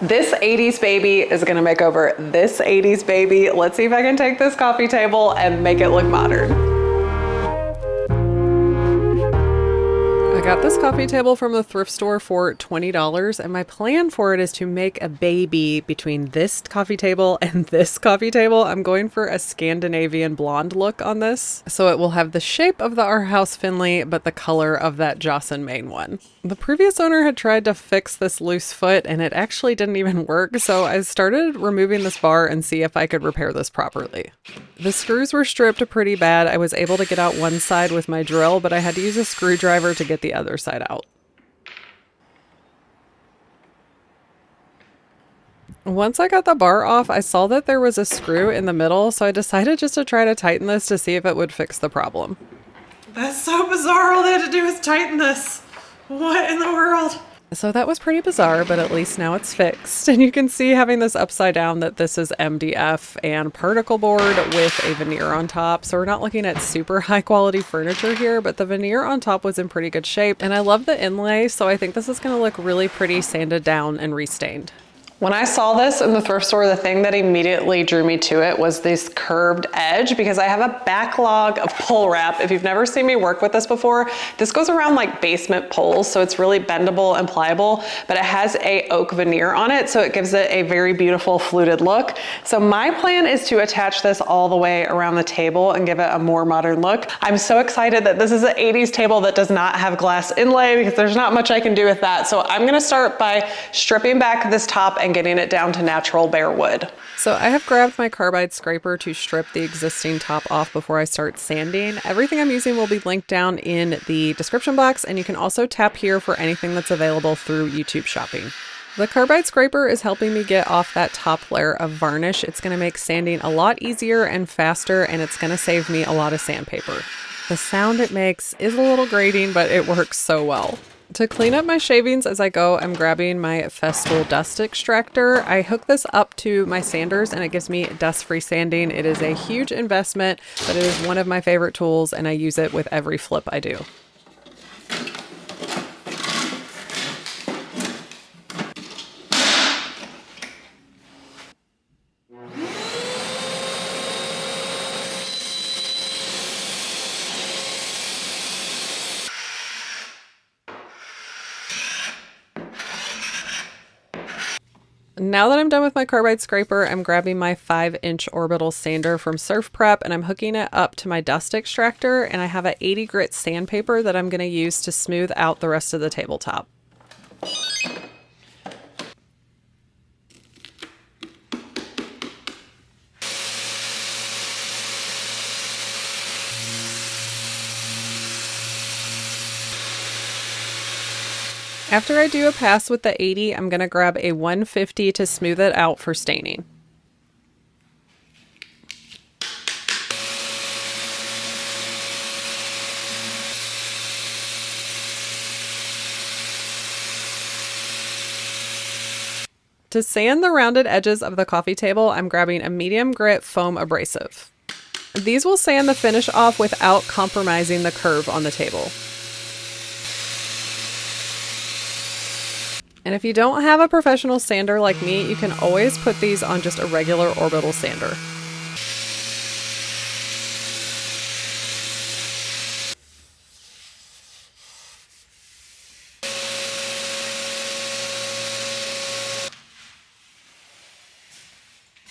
This 80s baby is gonna make over this 80s baby. Let's see if I can take this coffee table and make it look modern. I got this coffee table from the thrift store for $20, and my plan for it is to make a baby between this coffee table and this coffee table. I'm going for a Scandinavian blonde look on this, so it will have the shape of the Our House Finley, but the color of that Jocelyn Main one. The previous owner had tried to fix this loose foot, and it actually didn't even work, so I started removing this bar and see if I could repair this properly. The screws were stripped pretty bad. I was able to get out one side with my drill, but I had to use a screwdriver to get the other side out. Once I got the bar off, I saw that there was a screw in the middle, so I decided just to try to tighten this to see if it would fix the problem. That's so bizarre. All they had to do was tighten this. What in the world? So that was pretty bizarre, but at least now it's fixed. And you can see having this upside down that this is MDF and particle board with a veneer on top. So we're not looking at super high quality furniture here, but the veneer on top was in pretty good shape. And I love the inlay, so I think this is going to look really pretty sanded down and restained. When I saw this in the thrift store, the thing that immediately drew me to it was this curved edge, because I have a backlog of pole wrap. If you've never seen me work with this before, this goes around like basement poles, so it's really bendable and pliable, but it has a oak veneer on it, so it gives it a very beautiful fluted look. So my plan is to attach this all the way around the table and give it a more modern look. I'm so excited that this is an 80s table that does not have glass inlay, because there's not much I can do with that. So I'm gonna start by stripping back this top and getting it down to natural bare wood. So I have grabbed my carbide scraper to strip the existing top off before I start sanding. Everything I'm using will be linked down in the description box, and you can also tap here for anything that's available through YouTube shopping. The carbide scraper is helping me get off that top layer of varnish. It's going to make sanding a lot easier and faster, and it's going to save me a lot of sandpaper. The sound it makes is a little grating, but it works so well. To clean up my shavings as I go, I'm grabbing my Festool dust extractor. I hook this up to my sanders and it gives me dust-free sanding. It is a huge investment, but it is one of my favorite tools, and I use it with every flip I do. Now that I'm done with my carbide scraper, I'm grabbing my 5-inch orbital sander from Surf Prep, and I'm hooking it up to my dust extractor, and I have an 80 grit sandpaper that I'm going to use to smooth out the rest of the tabletop. After I do a pass with the 80, I'm going to grab a 150 to smooth it out for staining. To sand the rounded edges of the coffee table, I'm grabbing a medium grit foam abrasive. These will sand the finish off without compromising the curve on the table. And if you don't have a professional sander like me, you can always put these on just a regular orbital sander.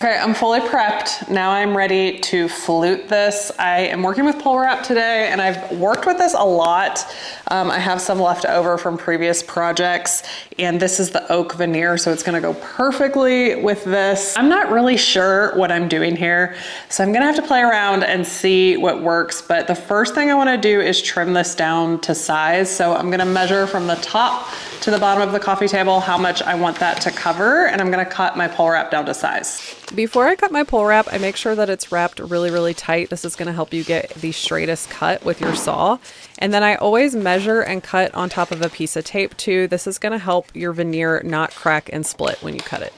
Okay, I'm fully prepped. Now I'm ready to flute this. I am working with pole wrap today, and I've worked with this a lot. I have some left over from previous projects, and this is the oak veneer, so it's gonna go perfectly with this. I'm not really sure what I'm doing here, so I'm gonna have to play around and see what works, but the first thing I wanna do is trim this down to size. So I'm gonna measure from the top to the bottom of the coffee table how much I want that to cover, and I'm gonna cut my pole wrap down to size. Before I cut my pole wrap, I make sure that it's wrapped really, really tight. This is gonna help you get the straightest cut with your saw. And then I always measure and cut on top of a piece of tape too. This is gonna help your veneer not crack and split when you cut it.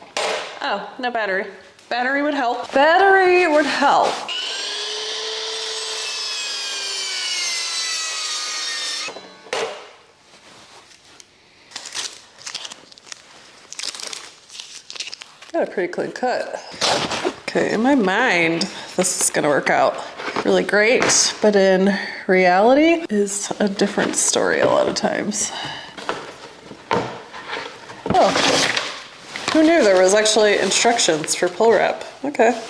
Oh, no battery. Battery would help. Battery would help. Got a pretty clean cut. Okay, in my mind, this is gonna work out really great, but in reality is a different story a lot of times. Oh, who knew there was actually instructions for pull wrap? Okay.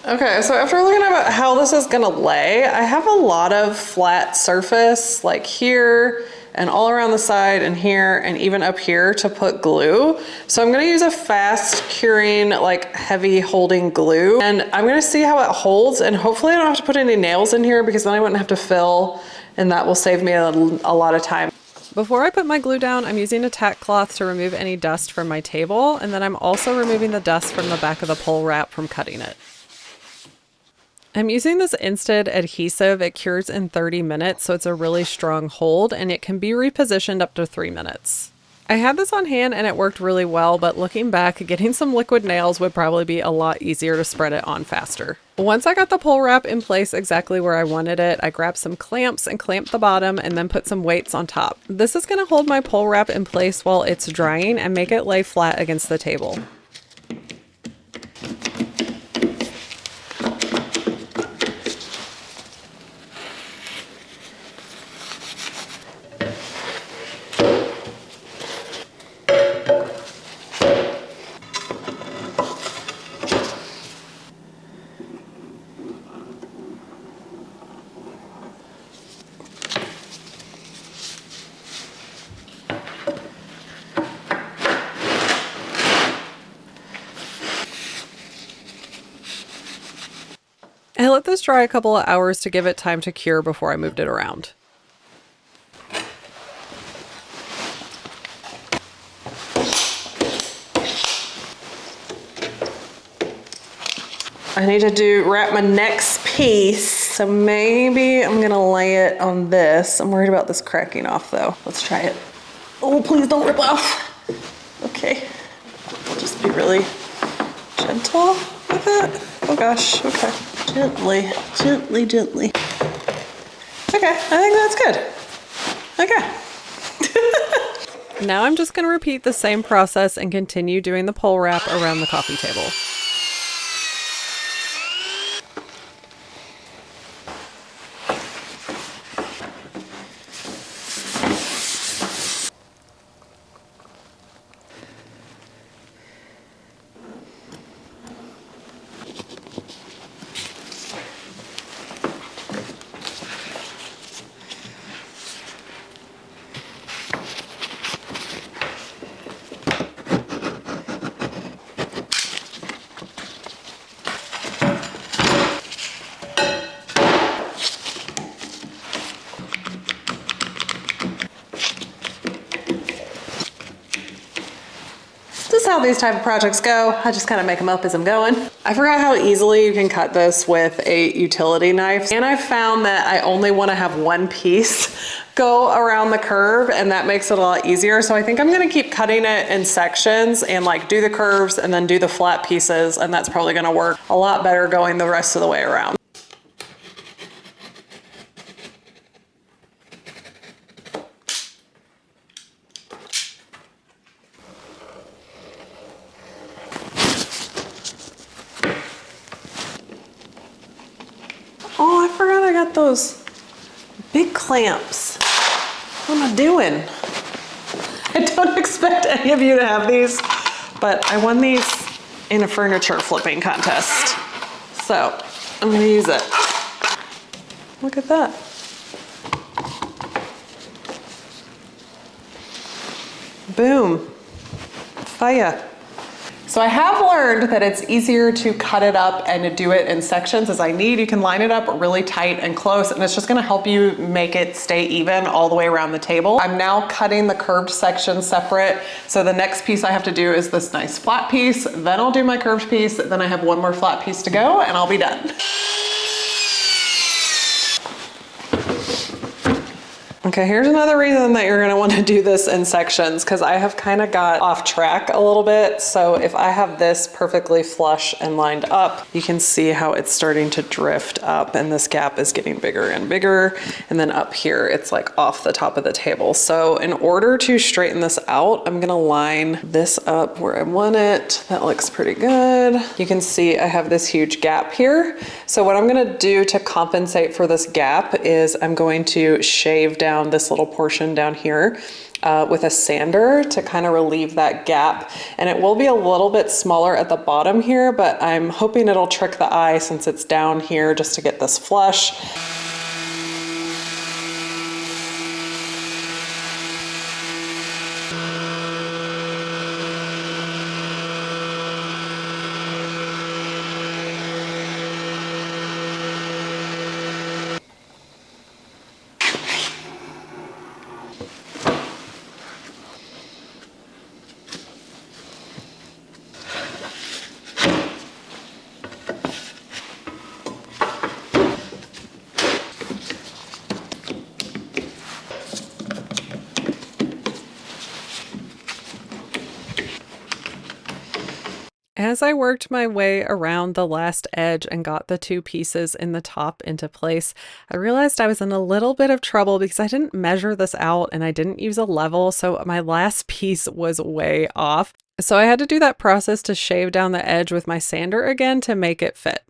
Okay, so after looking at how this is gonna lay, I have a lot of flat surface like here and all around the side and here and even up here to put glue. So I'm gonna use a fast curing, like heavy holding glue, and I'm gonna see how it holds, and hopefully I don't have to put any nails in here because then I wouldn't have to fill, and that will save me a lot of time. Before I put my glue down, I'm using a tack cloth to remove any dust from my table, and then I'm also removing the dust from the back of the pull wrap from cutting it. I'm using this Instant adhesive. It cures in 30 minutes, so it's a really strong hold, and it can be repositioned up to 3 minutes. I had this on hand and it worked really well, but looking back, getting some liquid nails would probably be a lot easier to spread it on faster. Once I got the pull wrap in place exactly where I wanted it, I grabbed some clamps and clamped the bottom and then put some weights on top. This is going to hold my pull wrap in place while it's drying and make it lay flat against the table. I let this dry a couple of hours to give it time to cure before I moved it around. I need to wrap my next piece, so maybe I'm gonna lay it on this. I'm worried about this cracking off though. Let's try it. Oh, please don't rip off. Okay, I'll just be really gentle with it. Oh gosh, okay. Gently, gently, gently. Okay, I think that's good. Okay. Now I'm just gonna repeat the same process and continue doing the pull wrap around the coffee table. This is how these type of projects go. I just kind of make them up as I'm going. I forgot how easily you can cut this with a utility knife. And I found that I only want to have one piece go around the curve, and that makes it a lot easier. So I think I'm gonna keep cutting it in sections and like do the curves and then do the flat pieces. And that's probably gonna work a lot better going the rest of the way around. Oh, I forgot I got those big clamps. What am I doing? I don't expect any of you to have these, but I won these in a furniture flipping contest. So I'm gonna use it. Look at that. Boom. Fire. So I have learned that it's easier to cut it up and to do it in sections as I need. You can line it up really tight and close, and it's just gonna help you make it stay even all the way around the table. I'm now cutting the curved section separate. So the next piece I have to do is this nice flat piece. Then I'll do my curved piece. Then I have one more flat piece to go and I'll be done. Okay, here's another reason that you're gonna wanna do this in sections, because I have kind of got off track a little bit. So if I have this perfectly flush and lined up, you can see how it's starting to drift up and this gap is getting bigger and bigger. And then up here, it's like off the top of the table. So in order to straighten this out, I'm gonna line this up where I want it. That looks pretty good. You can see I have this huge gap here. So what I'm gonna do to compensate for this gap is I'm going to shave down this little portion down here with a sander to kind of relieve that gap. And it will be a little bit smaller at the bottom here, but I'm hoping it'll trick the eye since it's down here just to get this flush. As I worked my way around the last edge and got the two pieces in the top into place, I realized I was in a little bit of trouble because I didn't measure this out and I didn't use a level, so my last piece was way off. So I had to do that process to shave down the edge with my sander again to make it fit.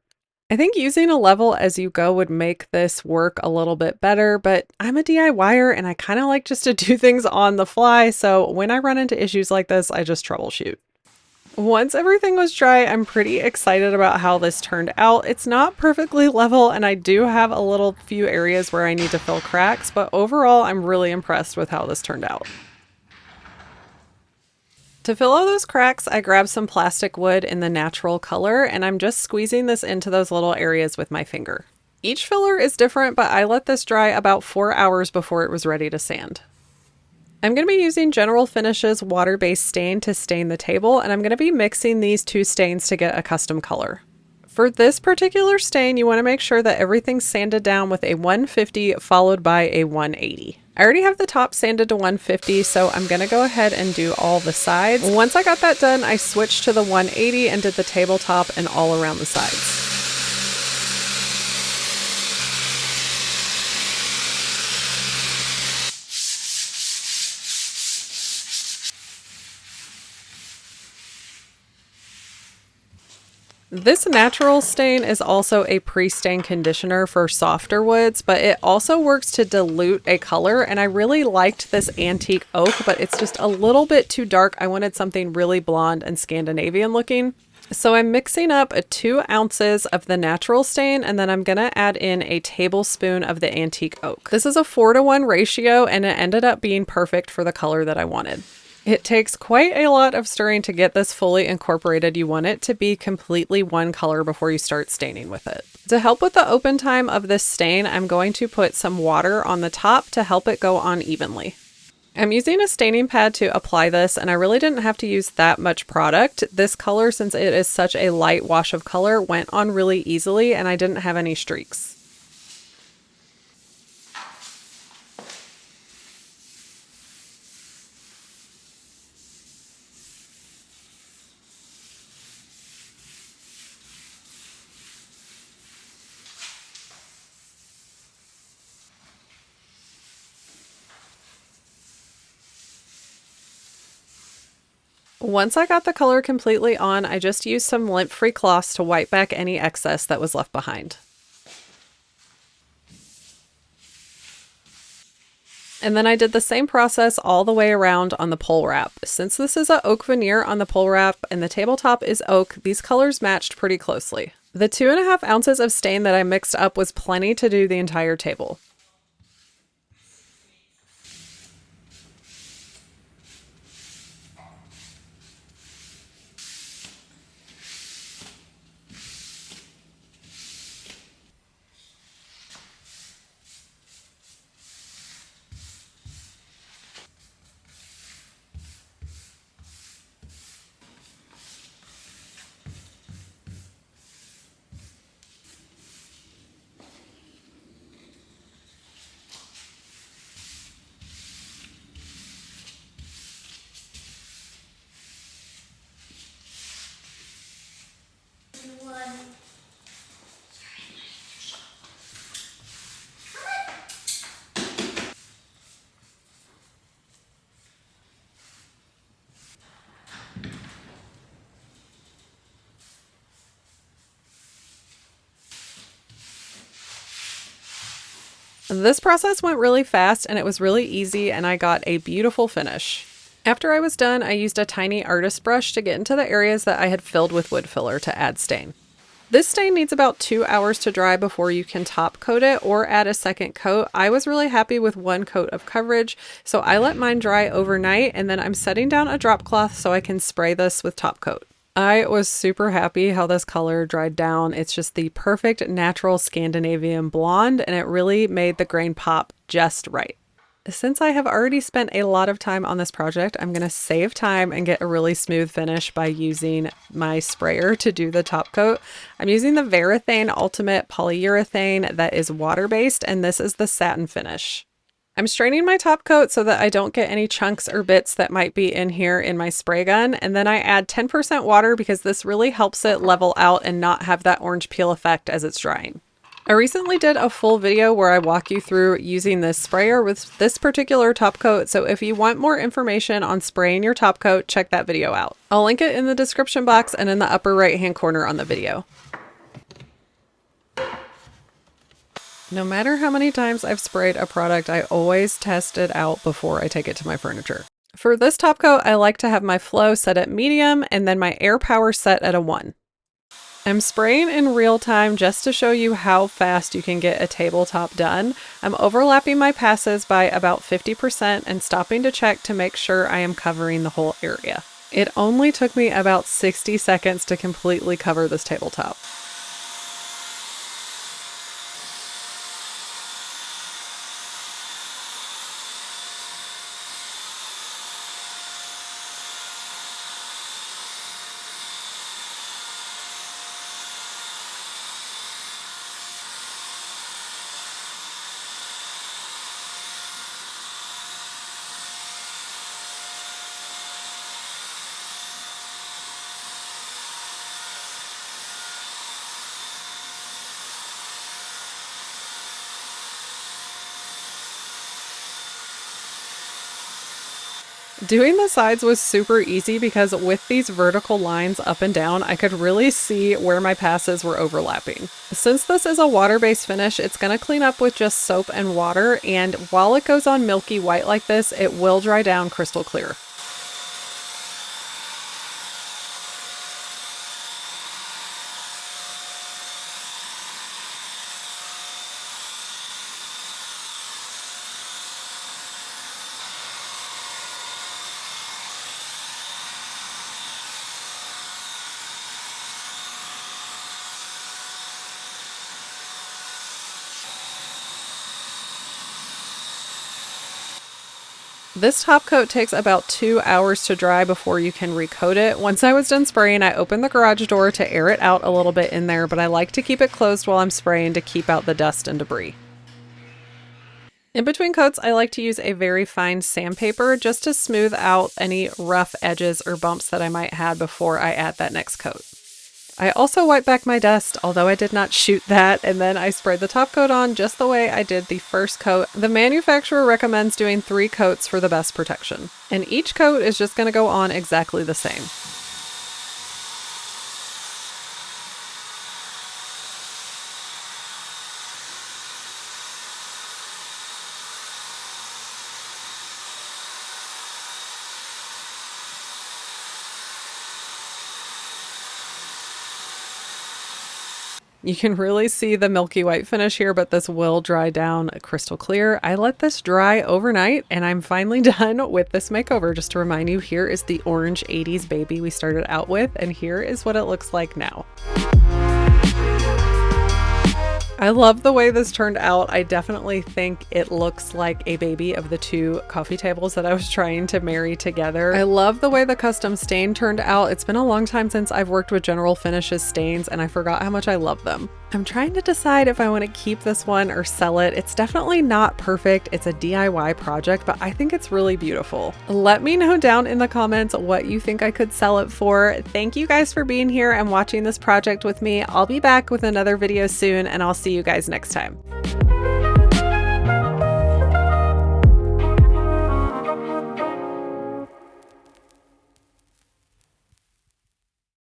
I think using a level as you go would make this work a little bit better, but I'm a DIYer and I kind of like just to do things on the fly, so when I run into issues like this, I just troubleshoot. Once everything was dry, I'm pretty excited about how this turned out. It's not perfectly level and I do have a little few areas where I need to fill cracks, but overall I'm really impressed with how this turned out. To fill all those cracks, I grabbed some plastic wood in the natural color and I'm just squeezing this into those little areas with my finger. Each filler is different, but I let this dry about 4 hours before it was ready to sand. I'm going to be using General Finishes water-based stain to stain the table, and I'm going to be mixing these two stains to get a custom color. For this particular stain, you want to make sure that everything's sanded down with a 150 followed by a 180. I already have the top sanded to 150, so I'm going to go ahead and do all the sides. Once I got that done, I switched to the 180 and did the tabletop and all around the sides. This natural stain is also a pre-stain conditioner for softer woods, but it also works to dilute a color, and I really liked this antique oak, but it's just a little bit too dark. I wanted something really blonde and Scandinavian looking. So I'm mixing up 2 ounces of the natural stain, and then I'm gonna add in a tablespoon of the antique oak. This is a 4-to-1 ratio, and it ended up being perfect for the color that I wanted. It takes quite a lot of stirring to get this fully incorporated. You want it to be completely one color before you start staining with it. To help with the open time of this stain, I'm going to put some water on the top to help it go on evenly. I'm using a staining pad to apply this, and I really didn't have to use that much product. This color, since it is such a light wash of color, went on really easily and I didn't have any streaks. Once I got the color completely on, I just used some lint-free cloths to wipe back any excess that was left behind. And then I did the same process all the way around on the pole wrap. Since this is an oak veneer on the pole wrap and the tabletop is oak, these colors matched pretty closely. The 2.5 ounces of stain that I mixed up was plenty to do the entire table. This process went really fast and it was really easy, and I got a beautiful finish. After I was done, I used a tiny artist brush to get into the areas that I had filled with wood filler to add stain. This stain needs about 2 hours to dry before you can top coat it or add a second coat. I was really happy with 1 coat of coverage, so I let mine dry overnight, and then I'm setting down a drop cloth so I can spray this with top coat. I was super happy how this color dried down. It's just the perfect natural Scandinavian blonde, and it really made the grain pop just right. Since I have already spent a lot of time on this project, I'm going to save time and get a really smooth finish by using my sprayer to do the top coat. I'm using the Varathane Ultimate Polyurethane that is water-based, and this is the satin finish. I'm straining my top coat so that I don't get any chunks or bits that might be in here in my spray gun, and then I add 10% water because this really helps it level out and not have that orange peel effect as it's drying. I recently did a full video where I walk you through using this sprayer with this particular top coat, so if you want more information on spraying your top coat, check that video out. I'll link it in the description box and in the upper right hand corner on the video. No matter how many times I've sprayed a product, I always test it out before I take it to my furniture. For this top coat, I like to have my flow set at medium and then my air power set at a 1. I'm spraying in real time just to show you how fast you can get a tabletop done. I'm overlapping my passes by about 50% and stopping to check to make sure I am covering the whole area. It only took me about 60 seconds to completely cover this tabletop. Doing the sides was super easy because with these vertical lines up and down, I could really see where my passes were overlapping. Since this is a water-based finish, it's going to clean up with just soap and water, and while it goes on milky white like this, it will dry down crystal clear. This top coat takes about 2 hours to dry before you can recoat it. Once I was done spraying, I opened the garage door to air it out a little bit in there, but I like to keep it closed while I'm spraying to keep out the dust and debris. In between coats, I like to use a very fine sandpaper just to smooth out any rough edges or bumps that I might have before I add that next coat. I also wipe back my dust, although I did not shoot that, and then I sprayed the top coat on just the way I did the first coat. The manufacturer recommends doing 3 coats for the best protection, and each coat is just going to go on exactly the same. You can really see the milky white finish here, but this will dry down crystal clear. I let this dry overnight and I'm finally done with this makeover. Just to remind you, here is the orange 80s baby we started out with, and here is what it looks like now. I love the way this turned out. I definitely think it looks like a baby of the 2 coffee tables that I was trying to marry together. I love the way the custom stain turned out. It's been a long time since I've worked with General Finishes stains, and I forgot how much I love them. I'm trying to decide if I want to keep this one or sell it. It's definitely not perfect. It's a DIY project, but I think it's really beautiful. Let me know down in the comments what you think I could sell it for. Thank you guys for being here and watching this project with me. I'll be back with another video soon, and I'll see you guys next time.